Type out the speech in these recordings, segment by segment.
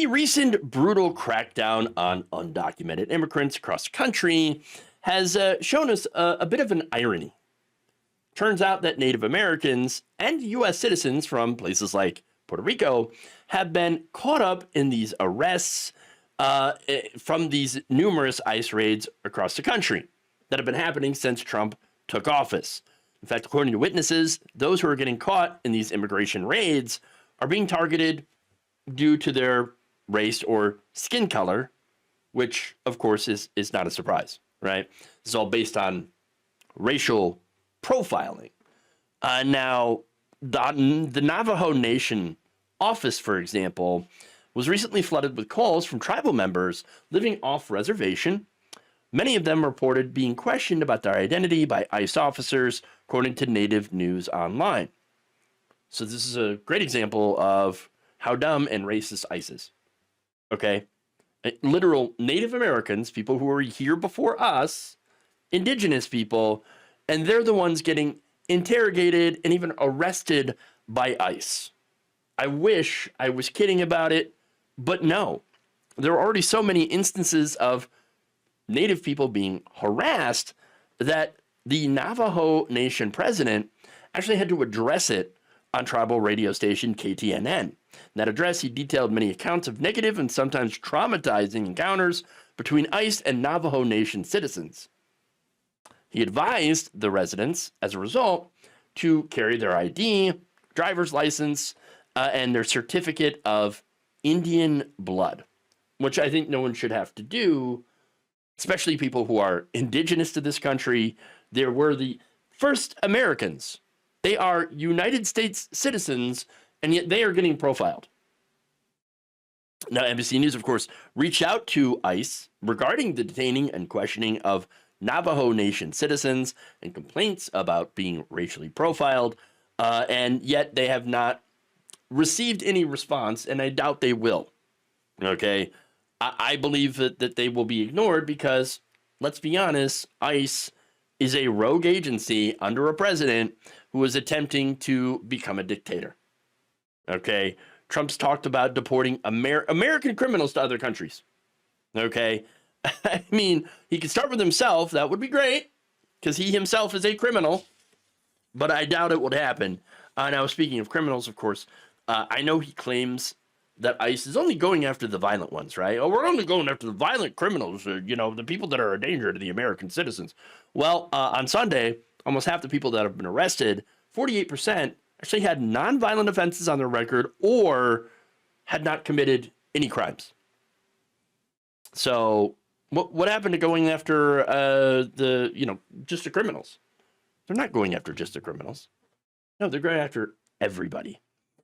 The recent brutal crackdown on undocumented immigrants across the country has shown us a bit of an irony. Turns out that Native Americans and U.S. citizens from places like Puerto Rico have been caught up in these arrests from these numerous ICE raids across the country that have been happening since Trump took office. In fact, according to witnesses, those who are getting caught in these immigration raids are being targeted due to their race or skin color, which, of course, is not a surprise, right? This is all based on racial profiling. Now, the Navajo Nation office, for example, was recently flooded with calls from tribal members living off reservation. Many of them reported being questioned about their identity by ICE officers, according to Native News Online. So this is a great example of how dumb and racist ICE is. Okay? Literal Native Americans, people who were here before us, indigenous people, and they're the ones getting interrogated and even arrested by ICE. I wish I was kidding about it, but no. There are already so many instances of Native people being harassed that the Navajo Nation president actually had to address it on tribal radio station KTNN. In that address, he detailed many accounts of negative and sometimes traumatizing encounters between ICE and Navajo Nation citizens. He advised the residents, as a result, to carry their ID, driver's license, and their certificate of Indian blood, which I think no one should have to do, especially people who are indigenous to this country. They were the first Americans. They are United States citizens, and yet they are getting profiled. Now, NBC News, of course, reached out to ICE regarding the detaining and questioning of Navajo Nation citizens and complaints about being racially profiled, and yet they have not received any response, and I doubt they will. Okay? I believe that they will be ignored because, let's be honest, ICE is a rogue agency under a president who is attempting to become a dictator. Okay? Trump's talked about deporting American criminals to other countries. Okay? I mean, he could start with himself. That would be great, because he himself is a criminal, but I doubt it would happen. Now, speaking of criminals, of course, I know he claims that ICE is only going after the violent ones, right? Oh, we're only going after the violent criminals, the people that are a danger to the American citizens. Well, on Sunday, almost half the people that have been arrested, 48%, actually had nonviolent offenses on their record or had not committed any crimes. So what happened to going after just the criminals? They're not going after just the criminals. No, they're going after everybody.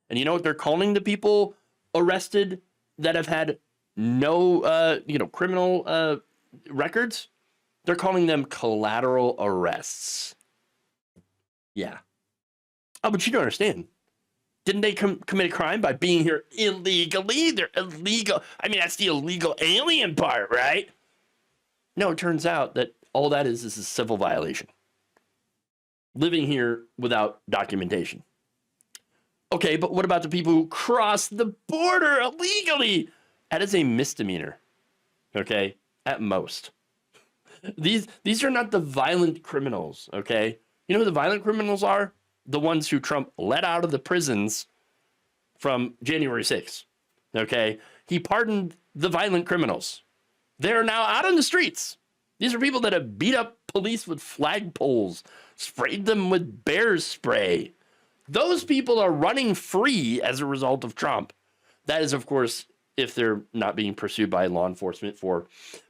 And you know what they're calling the people arrested that have had no criminal records? They're calling them collateral arrests. Yeah. Oh, but you don't understand. Didn't they commit a crime by being here illegally? They're illegal. I mean, that's the illegal alien part, right? No, it turns out that all that is a civil violation. Living here without documentation. Okay, but what about the people who cross the border illegally? That is a misdemeanor. Okay, at most. These are not the violent criminals, okay? You know who the violent criminals are? The ones who Trump let out of the prisons from January 6th, okay? He pardoned the violent criminals. They're now out on the streets. These are people that have beat up police with flagpoles, sprayed them with bear spray. Those people are running free as a result of Trump. That is, of course, if they're not being pursued by law enforcement for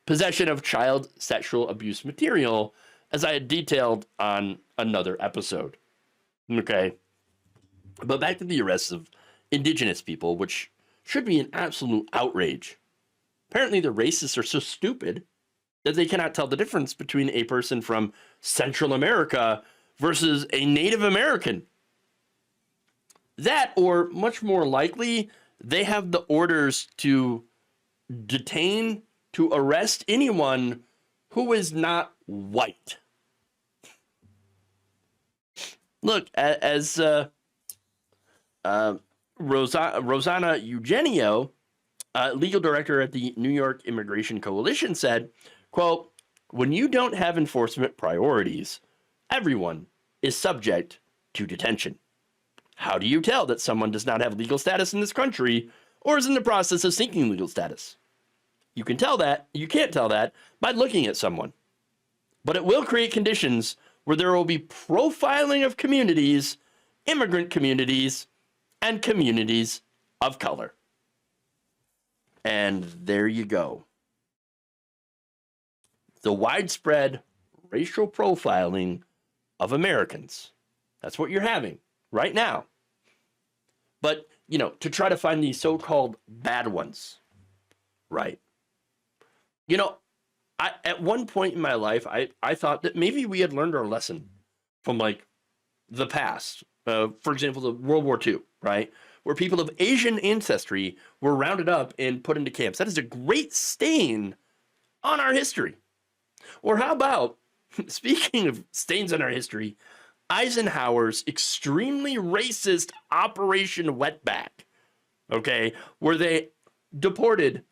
possession of child sexual abuse material, as I had detailed on another episode. Okay. But back to the arrests of indigenous people, which should be an absolute outrage. Apparently, the racists are so stupid that they cannot tell the difference between a person from Central America versus a Native American. That, or much more likely, they have the orders to detain, to arrest anyone who is not white. Look, as Rosanna Eugenio Legal director at the New York Immigration Coalition said, quote, when you don't have enforcement priorities, everyone is subject to detention. How do you tell that someone does not have legal status in this country or is in the process of seeking legal status? You can't tell that by looking at someone. But it will create conditions where there will be profiling of communities, immigrant communities, and communities of color. And there you go. The widespread racial profiling of Americans. That's what you're having right now. But, to try to find these so-called bad ones, right? At one point in my life, I thought that maybe we had learned our lesson from, the past. For example, the World War II, right? Where people of Asian ancestry were rounded up and put into camps. That is a great stain on our history. Or how about, speaking of stains on our history, Eisenhower's extremely racist Operation Wetback, okay, where they deported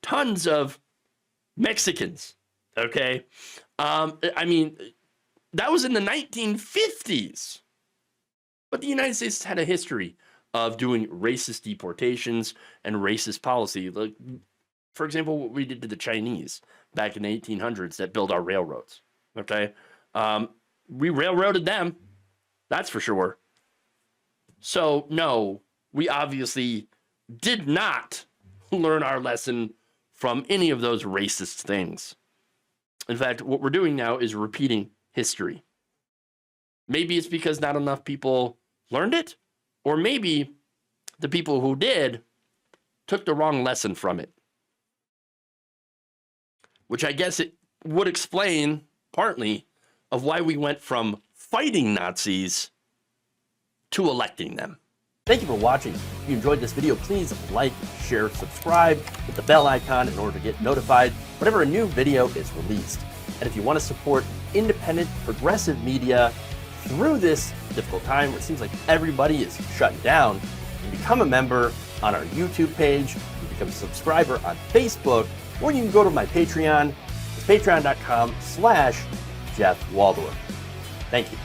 tons of Mexicans, okay? That was in the 1950s. But the United States had a history of doing racist deportations and racist policy. Like, for example, what we did to the Chinese back in the 1800s that built our railroads, okay? We railroaded them, that's for sure. So, no, we obviously did not learn our lesson from any of those racist things. In fact, what we're doing now is repeating history. Maybe it's because not enough people learned it, or maybe the people who did took the wrong lesson from it. Which I guess it would explain partly of why we went from fighting Nazis to electing them. Thank you for watching. If you enjoyed this video, please like, share, subscribe, hit the bell icon in order to get notified whenever a new video is released. And if you want to support independent, progressive media through this difficult time where it seems like everybody is shutting down, you can become a member on our YouTube page, you can become a subscriber on Facebook, or you can go to my Patreon. It's patreon.com/Jeff Waldorf. Thank you.